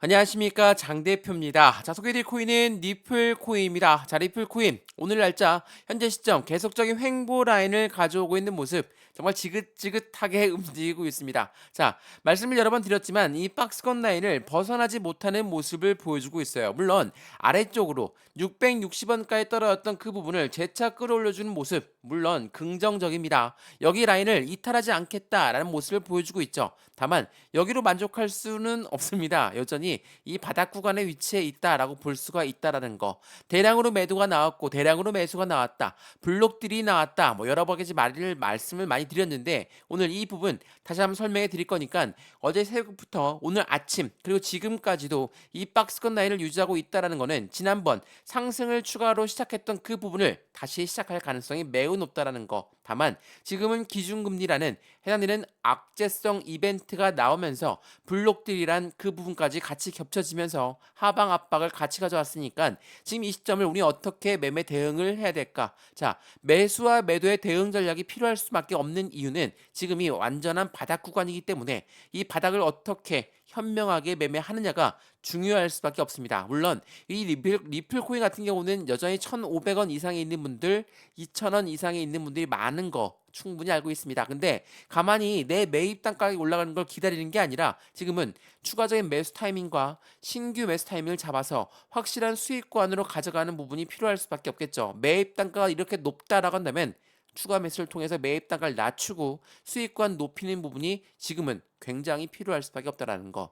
안녕하십니까 장 대표입니다. 자 소개해드릴 코인은 리플 코인입니다. 자 리플 코인 오늘 날짜 현재 시점 계속적인 횡보 라인을 가져오고 있는 모습 정말 지긋지긋하게 움직이고 있습니다. 자 말씀을 여러 번 드렸지만 이 박스권 라인을 벗어나지 못하는 모습을 보여주고 있어요. 물론 아래쪽으로 660원까지 떨어졌던 그 부분을 재차 끌어올려주는 모습 물론 긍정적입니다. 여기 라인을 이탈하지 않겠다라는 모습을 보여주고 있죠. 다만 여기로 만족할 수는 없습니다. 여전히 이 바닥 구간에 위치해 있다라고 볼 수가 있다라는 거. 대량으로 매도가 나왔고 대량으로 매수가 나왔다. 블록들이 나왔다. 뭐 여러 가지 말씀을 많이 드렸는데 오늘 이 부분 다시 한번 설명해 드릴 거니까 어제 새벽부터 오늘 아침 그리고 지금까지도 이 박스권 라인을 유지하고 있다라는 거는 지난번 상승을 추가로 시작했던 그 부분을 다시 시작할 가능성이 매우 높다라는 거. 다만 지금은 기준금리라는 해당되는 악재성 이벤트가 나오면서 블록들이란 그 부분까지 같이 겹쳐지면서 하방 압박을 같이 가져왔으니까 지금 이 시점을 우리 어떻게 매매 대응을 해야 될까? 자, 매수와 매도의 대응 전략이 필요할 수밖에 없는 이유는 지금이 완전한 바닥 구간이기 때문에 이 바닥을 어떻게 현명하게 매매하느냐가 중요할 수밖에 없습니다. 물론 이 리플 코인 같은 경우는 여전히 1,500원 이상에 있는 분들, 2,000원 이상에 있는 분들이 많은 거 충분히 알고 있습니다. 근데 가만히 내 매입 단가가 올라가는 걸 기다리는 게 아니라 지금은 추가적인 매수 타이밍과 신규 매수 타이밍을 잡아서 확실한 수익권으로 가져가는 부분이 필요할 수밖에 없겠죠. 매입 단가가 이렇게 높다라고 한다면 추가 매수를 통해서 매입 단가를 낮추고 수익권 높이는 부분이 지금은 굉장히 필요할 수밖에 없다라는 거.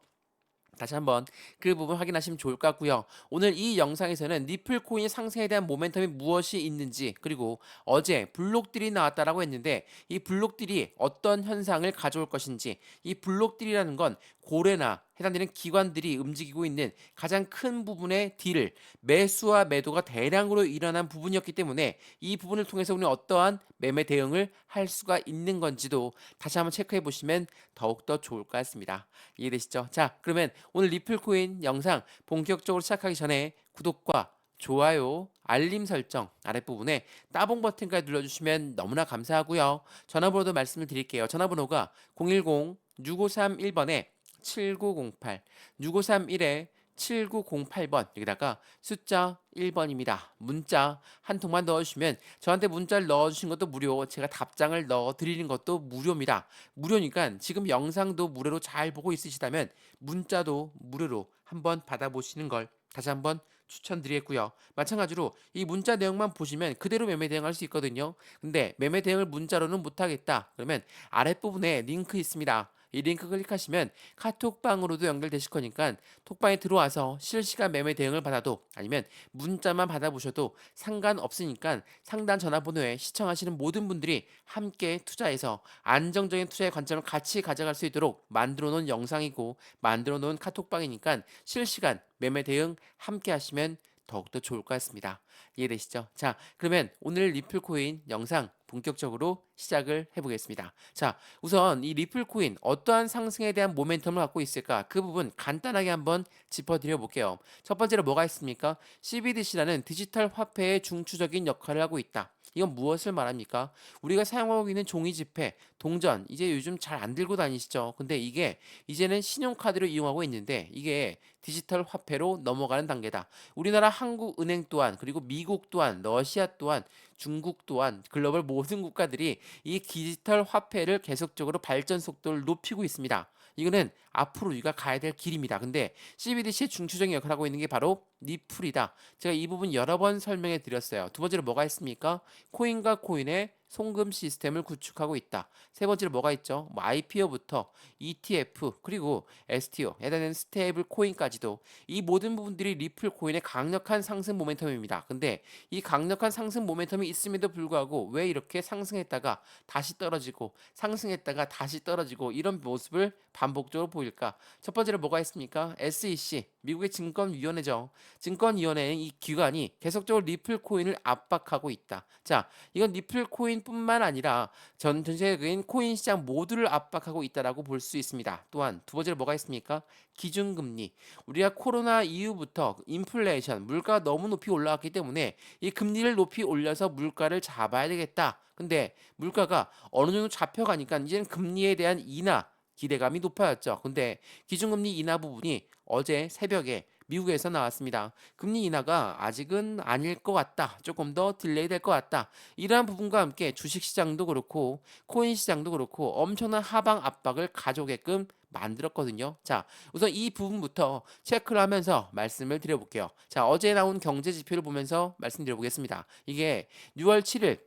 다시 한번 그 부분 확인하시면 좋을 것 같고요. 오늘 이 영상에서는 리플 코인 상승에 대한 모멘텀이 무엇이 있는지 그리고 어제 블록들이 나왔다라고 했는데 이 블록들이 어떤 현상을 가져올 것인지 이 블록들이라는 건 고래나 해당되는 기관들이 움직이고 있는 가장 큰 부분의 딜을 매수와 매도가 대량으로 일어난 부분이었기 때문에 이 부분을 통해서 우리는 어떠한 매매 대응을 할 수가 있는 건지도 다시 한번 체크해 보시면 더욱더 좋을 것 같습니다. 이해되시죠? 자, 그러면 오늘 리플코인 영상 본격적으로 시작하기 전에 구독과 좋아요, 알림 설정 아랫부분에 따봉 버튼까지 눌러주시면 너무나 감사하고요. 전화번호도 말씀을 드릴게요. 전화번호가 010-6531번에 7908, 6531에 7908번 여기다가 숫자 1번입니다. 문자 한 통만 넣어주시면 저한테 문자를 넣어주신 것도 무료 제가 답장을 넣어드리는 것도 무료입니다. 무료니까 지금 영상도 무료로 잘 보고 있으시다면 문자도 무료로 한번 받아보시는 걸 다시 한번 추천드리겠고요. 마찬가지로 이 문자 내용만 보시면 그대로 매매 대응할 수 있거든요. 근데 매매 대응을 문자로는 못하겠다. 그러면 아랫부분에 링크 있습니다. 이 링크 클릭하시면 카톡방으로도 연결되실 거니까 톡방에 들어와서 실시간 매매 대응을 받아도 아니면 문자만 받아보셔도 상관없으니까 상단 전화번호에 시청하시는 모든 분들이 함께 투자해서 안정적인 투자의 관점을 같이 가져갈 수 있도록 만들어 놓은 영상이고 만들어 놓은 카톡방이니까 실시간 매매 대응 함께 하시면 더욱더 좋을 것 같습니다. 이해되시죠? 자, 그러면 오늘 리플코인 영상 본격적으로 시작을 해보겠습니다. 자, 우선 이 리플코인 어떠한 상승에 대한 모멘텀을 갖고 있을까? 그 부분 간단하게 한번 짚어드려 볼게요. 첫 번째로 뭐가 있습니까? CBDC라는 디지털 화폐의 중추적인 역할을 하고 있다. 이건 무엇을 말합니까? 우리가 사용하고 있는 종이 지폐, 동전, 이제 요즘 잘 안 들고 다니시죠? 근데 이게 이제는 신용카드로 이용하고 있는데 이게 디지털 화폐로 넘어가는 단계다. 우리나라 한국은행 또한 그리고 미국 또한 러시아 또한 중국 또한 글로벌 모든 국가들이 이 디지털 화폐를 계속적으로 발전 속도를 높이고 있습니다. 이거는 앞으로 우리가 가야 될 길입니다. 근데 CBDC의 중추적인 역할을 하고 있는 게 바로 리플이다. 제가 이 부분 여러 번 설명해 드렸어요. 두 번째로 뭐가 있습니까? 코인과 코인의 송금 시스템을 구축하고 있다. 세 번째로 뭐가 있죠? 뭐 IPO부터 ETF 그리고 STO 해당되는 스테이블 코인까지도 이 모든 부분들이 리플 코인의 강력한 상승 모멘텀입니다. 근데 이 강력한 상승 모멘텀이 있음에도 불구하고 왜 이렇게 상승했다가 다시 떨어지고 상승했다가 다시 떨어지고 이런 모습을 반복적으로 보일까? 첫 번째로 뭐가 있습니까? SEC 미국의 증권위원회죠. 증권위원회의 이 기관이 계속적으로 리플 코인을 압박하고 있다. 자, 이건 리플 코인뿐만 아니라 전 세계적인 코인 시장 모두를 압박하고 있다라고 볼 수 있습니다. 또한 두 번째로 뭐가 있습니까? 기준금리. 우리가 코로나 이후부터 인플레이션, 물가가 너무 높이 올라왔기 때문에 이 금리를 높이 올려서 물가를 잡아야 되겠다. 근데 물가가 어느 정도 잡혀가니까 이제는 금리에 대한 인하 기대감이 높아졌죠. 근데 기준금리 인하 부분이 어제 새벽에 미국에서 나왔습니다. 금리 인하가 아직은 아닐 것 같다. 조금 더 딜레이 될 것 같다. 이러한 부분과 함께 주식 시장도 그렇고 코인 시장도 그렇고 엄청난 하방 압박을 가져오게끔 만들었거든요. 자, 우선 이 부분부터 체크를 하면서 말씀을 드려볼게요. 자, 어제 나온 경제 지표를 보면서 말씀드려보겠습니다. 이게 6월 7일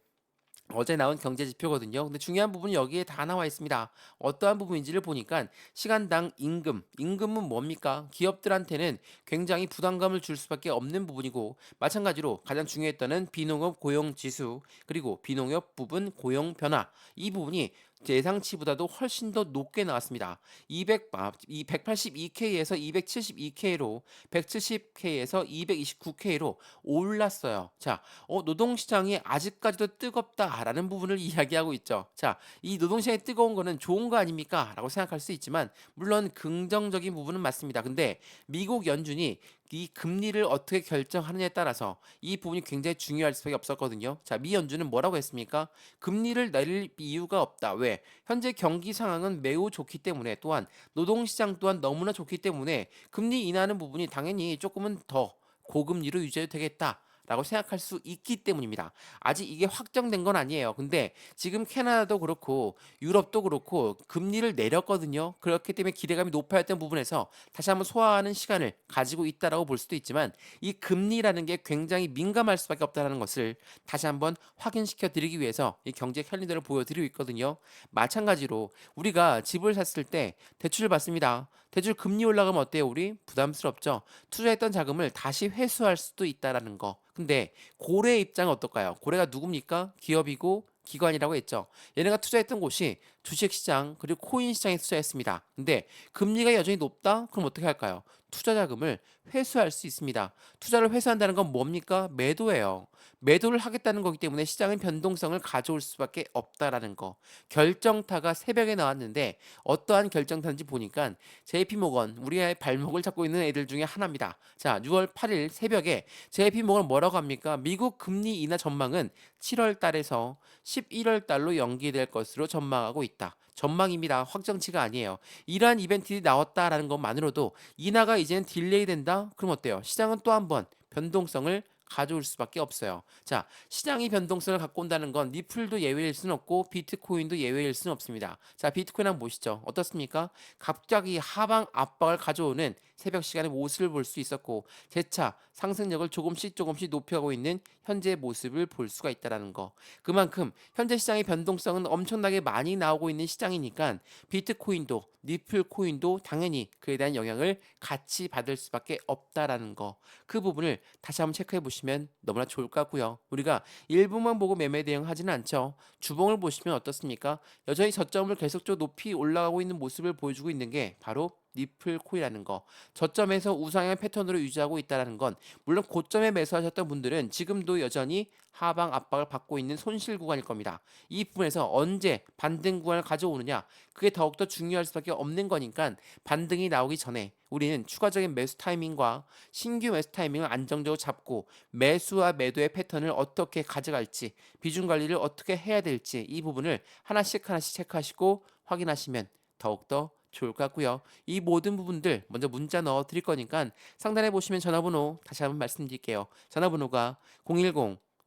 어제 나온 경제 지표거든요. 근데 중요한 부분이 여기에 다 나와 있습니다. 어떠한 부분인지를 보니까 시간당 임금은 뭡니까? 기업들한테는 굉장히 부담감을 줄 수밖에 없는 부분이고 마찬가지로 가장 중요했던 비농업 고용 지수 그리고 비농업 부분 고용 변화 이 부분이 예상치보다도 훨씬 더 높게 나왔습니다. 182K에서 272K로 170K에서 229K로 올랐어요. 자, 노동시장이 아직까지도 뜨겁다라는 부분을 이야기하고 있죠. 자, 이 노동시장이 뜨거운 거는 좋은 거 아닙니까? 라고 생각할 수 있지만, 물론 긍정적인 부분은 맞습니다. 근데 미국 연준이 이 금리를 어떻게 결정하느냐에 따라서 이 부분이 굉장히 중요할 수밖에 없었거든요. 자, 미 연준은 뭐라고 했습니까? 금리를 내릴 이유가 없다. 왜? 현재 경기 상황은 매우 좋기 때문에 또한 노동시장 또한 너무나 좋기 때문에 금리 인하하는 부분이 당연히 조금은 더 고금리로 유지해도 되겠다. 라고 생각할 수 있기 때문입니다. 아직 이게 확정된 건 아니에요. 근데 지금 캐나다도 그렇고 유럽도 그렇고 금리를 내렸거든요. 그렇기 때문에 기대감이 높아졌던 부분에서 다시 한번 소화하는 시간을 가지고 있다라고 볼 수도 있지만 이 금리라는 게 굉장히 민감할 수밖에 없다는 것을 다시 한번 확인시켜 드리기 위해서 이 경제 캘린더를 보여드리고 있거든요. 마찬가지로 우리가 집을 샀을 때 대출을 받습니다. 대출 금리 올라가면 어때요? 우리 부담스럽죠. 투자했던 자금을 다시 회수할 수도 있다라는 거. 근데 고래의 입장은 어떨까요? 고래가 누굽니까? 기업이고 기관이라고 했죠. 얘네가 투자했던 곳이 주식시장 그리고 코인 시장에 투자했습니다. 근데 금리가 여전히 높다? 그럼 어떻게 할까요? 투자 자금을 회수할 수 있습니다. 투자를 회수한다는 건 뭡니까? 매도예요. 매도를 하겠다는 거기 때문에 시장은 변동성을 가져올 수밖에 없다라는 거. 결정타가 새벽에 나왔는데 어떠한 결정타인지 보니까 JP모건 우리의 발목을 잡고 있는 애들 중에 하나입니다. 자, 6월 8일 새벽에 JP모건 뭐라고 합니까? 미국 금리 인하 전망은 7월 달에서 11월 달로 연기될 것으로 전망하고 있다. 전망입니다. 확정치가 아니에요. 이러한 이벤트들이 나왔다라는 것만으로도 인하가 이제는 딜레이 된다? 그럼 어때요? 시장은 또 한 번 변동성을 가져올 수밖에 없어요. 자, 시장이 변동성을 갖고 온다는 건 리플도 예외일 수는 없고 비트코인도 예외일 수는 없습니다. 자, 비트코인 한번 보시죠. 어떻습니까? 갑자기 하방 압박을 가져오는 새벽 시간의 모습을 볼 수 있었고 재차 상승력을 조금씩 높여가고 있는 현재의 모습을 볼 수가 있다는 거. 그만큼 현재 시장의 변동성은 엄청나게 많이 나오고 있는 시장이니까 비트코인도 리플 코인도 당연히 그에 대한 영향을 같이 받을 수밖에 없다라는 거. 그 부분을 다시 한번 체크해 보시면 너무나 좋을 것 같고요. 우리가 일부만 보고 매매 대응하지는 않죠. 주봉을 보시면 어떻습니까? 여전히 저점을 계속적으로 높이 올라가고 있는 모습을 보여주고 있는 게 바로 리플 코이라는 거. 저점에서 우상향 패턴으로 유지하고 있다는 건 물론 고점에 매수하셨던 분들은 지금도 여전히 하방 압박을 받고 있는 손실 구간일 겁니다. 이 부분에서 언제 반등 구간을 가져오느냐 그게 더욱더 중요할 수밖에 없는 거니까 반등이 나오기 전에 우리는 추가적인 매수 타이밍과 신규 매수 타이밍을 안정적으로 잡고 매수와 매도의 패턴을 어떻게 가져갈지 비중 관리를 어떻게 해야 될지 이 부분을 하나씩 체크하시고 확인하시면 더욱더 좋을 것 같고요. 이 모든 부분들 먼저 문자 넣어 드릴 거니까 상단에 보시면 전화번호 다시 한번 말씀드릴게요. 전화번호가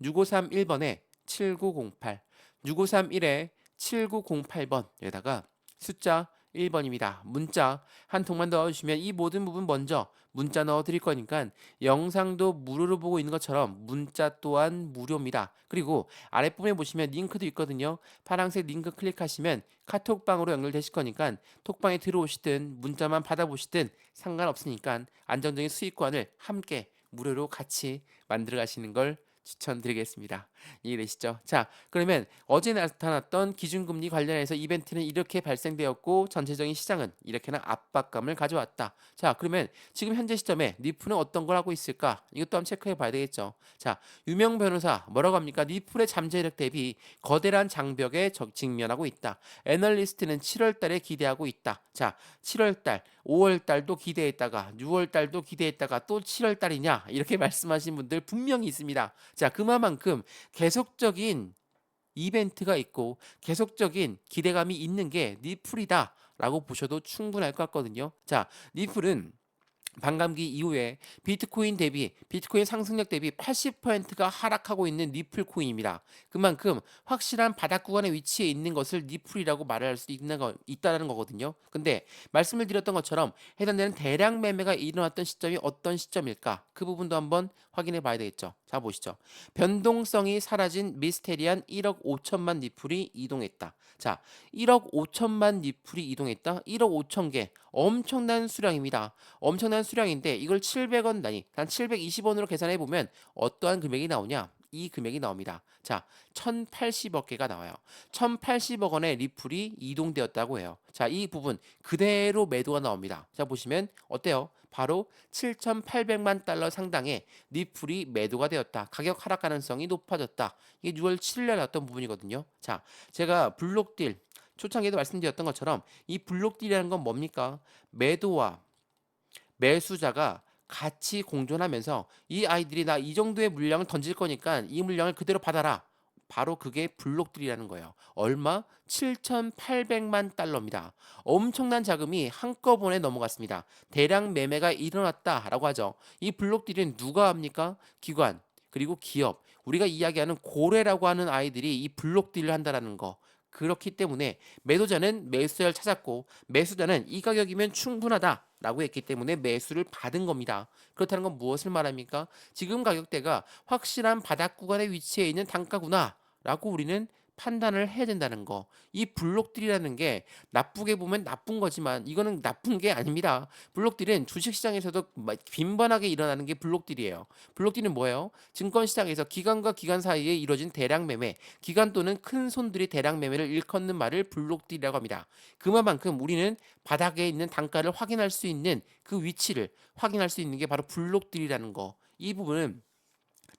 010-6531번에 7908 6531에 7908번 여기다가 숫자 1번입니다. 문자 한 통만 넣어주시면 이 모든 부분 먼저 문자 넣어 드릴 거니까 영상도 무료로 보고 있는 것처럼 문자 또한 무료입니다. 그리고 아랫부분에 보시면 링크도 있거든요. 파란색 링크 클릭하시면 카톡방으로 연결되실 거니까 톡방에 들어오시든 문자만 받아보시든 상관없으니까 안정적인 수익권을 함께 무료로 같이 만들어 가시는 걸 추천드리겠습니다. 이해되시죠? 자, 그러면 어제 나타났던 기준금리 관련해서 이벤트는 이렇게 발생되었고 전체적인 시장은 이렇게나 압박감을 가져왔다. 자, 그러면 지금 현재 시점에 리플은 어떤 걸 하고 있을까? 이것도 한번 체크해 봐야 되겠죠. 자, 유명 변호사 뭐라고 합니까? 리플의 잠재력 대비 거대한 장벽에 직면하고 있다. 애널리스트는 7월 달에 기대하고 있다. 자, 7월 달, 5월 달도 기대했다가 6월 달도 기대했다가 또 7월 달이냐? 이렇게 말씀하신 분들 분명히 있습니다. 자, 그만큼 계속적인 이벤트가 있고 계속적인 기대감이 있는 게 리플이다 라고 보셔도 충분할 것 같거든요. 자, 리플은 반감기 이후에 비트코인 상승력 대비 80%가 하락하고 있는 리플 코인입니다. 그만큼 확실한 바닥 구간에 위치해 있는 것을 리플이라고 말할 수 있다는 거거든요. 근데 말씀을 드렸던 것처럼 해당되는 대량 매매가 일어났던 시점이 어떤 시점일까? 그 부분도 한번 확인해 봐야 되겠죠. 자, 보시죠. 변동성이 사라진 미스테리한 1억 5천만 리플이 이동했다. 자, 1억 5천만 리플이 이동했다. 1억 5천 개. 엄청난 수량입니다. 엄청난 수량인데 이걸 700원 단위, 단 720원으로 계산해 보면 어떠한 금액이 나오냐? 이 금액이 나옵니다. 자, 1080억 개가 나와요. 1080억 원의 리플이 이동되었다고 해요. 자, 이 부분 그대로 매도가 나옵니다. 자, 보시면 어때요? 바로 7,800만 달러 상당의 리플이 매도가 되었다. 가격 하락 가능성이 높아졌다. 이게 6월 7일에 나왔던 부분이거든요. 자, 제가 블록딜 초창기에도 말씀드렸던 것처럼 이 블록딜이라는 건 뭡니까? 매도와 매수자가 같이 공존하면서 이 아이들이 나 이 정도의 물량을 던질 거니까 이 물량을 그대로 받아라. 바로 그게 블록딜이라는 거예요. 얼마? 7,800만 달러입니다. 엄청난 자금이 한꺼번에 넘어갔습니다. 대량 매매가 일어났다라고 하죠. 이 블록딜은 누가 합니까? 기관, 그리고 기업, 우리가 이야기하는 고래라고 하는 아이들이 이 블록딜을 한다라는 거. 그렇기 때문에 매도자는 매수자를 찾았고 매수자는 이 가격이면 충분하다라고 했기 때문에 매수를 받은 겁니다. 그렇다는 건 무엇을 말합니까? 지금 가격대가 확실한 바닥 구간에 위치해 있는 단가구나라고 우리는 판단을 해야 된다는 거. 이 블록딜이라는 게 나쁘게 보면 나쁜 거지만 이거는 나쁜 게 아닙니다. 블록딜은 주식시장에서도 빈번하게 일어나는 게 블록딜이에요. 블록딜은 뭐예요? 증권시장에서 기관과 기관 사이에 이루어진 대량 매매, 기관 또는 큰 손들이 대량 매매를 일컫는 말을 블록딜이라고 합니다. 그만큼 우리는 바닥에 있는 단가를 확인할 수 있는 그 위치를 확인할 수 있는 게 바로 블록딜이라는 거. 이 부분은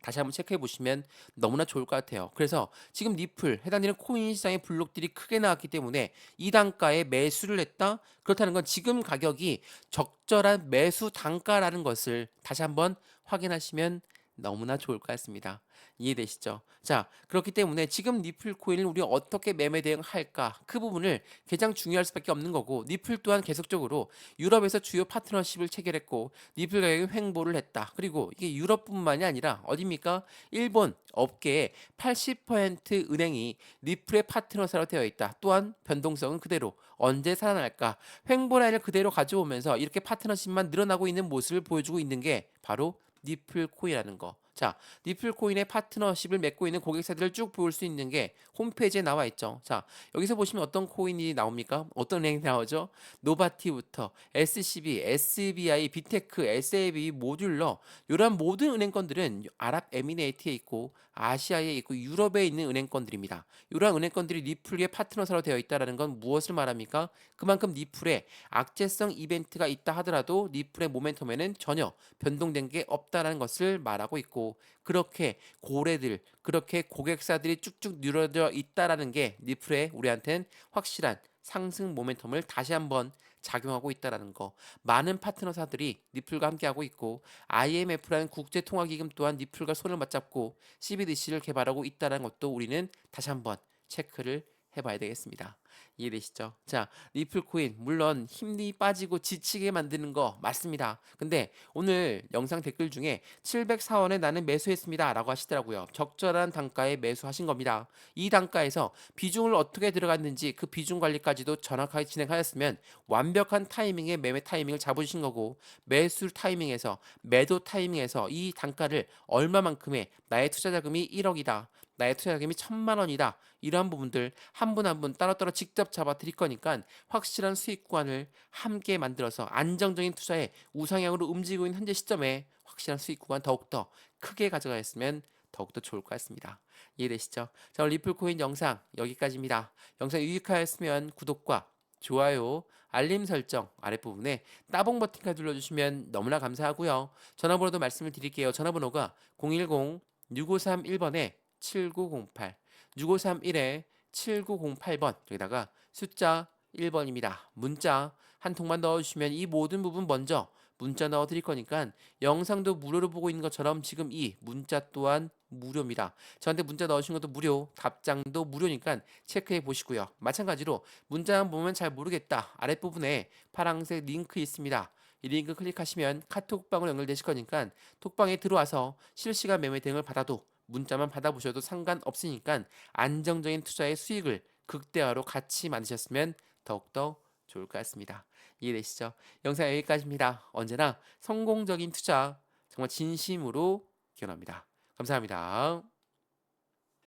다시 한번 체크해 보시면 너무나 좋을 것 같아요. 그래서 지금 리플 해당되는 코인 시장의 블록들이 크게 나왔기 때문에 이 단가에 매수를 했다. 그렇다는 건 지금 가격이 적절한 매수 단가라는 것을 다시 한번 확인하시면 너무나 좋을 것 같습니다. 이해되시죠? 자, 그렇기 때문에 지금 리플 코인을 우리가 어떻게 매매 대응할까? 그 부분을 가장 중요할 수밖에 없는 거고 리플 또한 계속적으로 유럽에서 주요 파트너십을 체결했고 리플 가격이 횡보를 했다. 그리고 이게 유럽뿐만이 아니라 어디입니까? 일본 업계의 80% 은행이 리플의 파트너사로 되어 있다. 또한 변동성은 그대로 언제 살아날까? 횡보 라인을 그대로 가져오면서 이렇게 파트너십만 늘어나고 있는 모습을 보여주고 있는 게 바로 리플 코인이라는 거. 자, 리플 코인의 파트너십을 맺고 있는 고객사들을 쭉 볼 수 있는 게 홈페이지에 나와 있죠. 자, 여기서 보시면 어떤 코인이 나옵니까? 어떤 은행이 나오죠? 노바티부터 SCB, SBI, 비테크, SAB, 모듈러 이러한 모든 은행권들은 아랍에미레이트에 있고 아시아에 있고 유럽에 있는 은행권들입니다. 이러한 은행권들이 리플의 파트너사로 되어 있다는 건 무엇을 말합니까? 그만큼 리플에 악재성 이벤트가 있다 하더라도 리플의 모멘텀에는 전혀 변동된 게 없다는 것을 말하고 있고 그렇게 고래들, 그렇게 고객사들이 쭉쭉 늘어져 있다라는 게 리플에 우리한테는 확실한 상승 모멘텀을 다시 한번 작용하고 있다라는 거. 많은 파트너사들이 리플과 함께하고 있고 IMF라는 국제통화기금 또한 리플과 손을 맞잡고 CBDC를 개발하고 있다는 것도 우리는 다시 한번 체크를 해봐야 되겠습니다. 이해되시죠? 자, 리플 코인 물론 힘이 빠지고 지치게 만드는 거 맞습니다. 근데 오늘 영상 댓글 중에 704원에 나는 매수했습니다 라고 하시더라고요. 적절한 단가에 매수하신 겁니다. 이 단가에서 비중을 어떻게 들어갔는지 그 비중 관리까지도 정확하게 진행하였으면 완벽한 타이밍에 매매 타이밍을 잡으신 거고 매수 타이밍에서 매도 타이밍에서 이 단가를 얼마만큼의 나의 투자 자금이 1억이다. 나의 투자 자금이 1,000만 원이다. 이러한 부분들 한 분 한 분 따로따로 직접 잡아 드릴 거니까 확실한 수익 구간을 함께 만들어서 안정적인 투자에 우상향으로 움직이고 있는 현재 시점에 확실한 수익 구간 더욱더 크게 가져가셨으면 더욱더 좋을 것 같습니다. 이해되시죠? 자, 오늘 리플코인 영상 여기까지입니다. 영상 유익하였으면 구독과 좋아요, 알림 설정 아랫부분에 따봉 버튼까지 눌러주시면 너무나 감사하고요. 전화번호도 말씀을 드릴게요. 전화번호가 010-6531번에 7908 6531에 7908번 여기다가 숫자 1번입니다. 문자 한 통만 넣어주시면 이 모든 부분 먼저 문자 넣어 드릴 거니까 영상도 무료로 보고 있는 것처럼 지금 이 문자 또한 무료입니다. 저한테 문자 넣으신 것도 무료, 답장도 무료니까 체크해 보시고요. 마찬가지로 문자만 보면 잘 모르겠다. 아랫부분에 파란색 링크 있습니다. 이 링크 클릭하시면 카톡방으로 연결되실 거니까 톡방에 들어와서 실시간 매매 대응을 받아도 문자만 받아보셔도 상관없으니까 안정적인 투자의 수익을 극대화로 같이 만드셨으면 더욱더 좋을 것 같습니다. 이해되시죠? 영상 여기까지입니다. 언제나 성공적인 투자 정말 진심으로 기원합니다. 감사합니다.